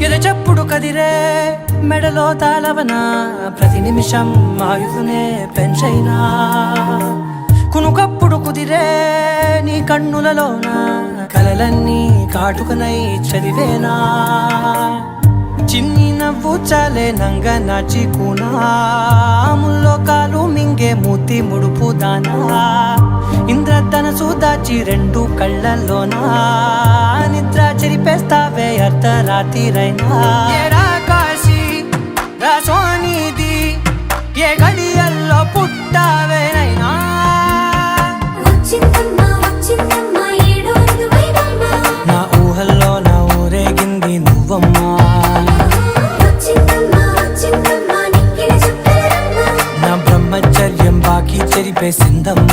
ఎద చప్పుడు కదిరే మెడలో తాళవన ప్రతి నిమిషం ఆయుధునే పెంచైనా కునుకప్పుడు కుదిరే నీ కన్నులలోన కలలన్నీ కాటుకనై చదివేనా చిన్ని నవ్వు చాలే నంగ నాచి కూనాముల్లో కాలు మింగే మూతి ముడుపు దానా ఇంద్రధనసు దాచి రెండు కళ్ళల్లోనా నిద్ర చెరిపేస్తావే అర్ధరాత్రిరైనా ఏరా కాశీ రా సోనిది ఏ గడియల్లో పుట్టావేనైనా నా ఊహల్లో నా ఊరేగింది నువ్వమ్మా నా బ్రహ్మచర్యం బాకీ చెరిపేసిందమ్మా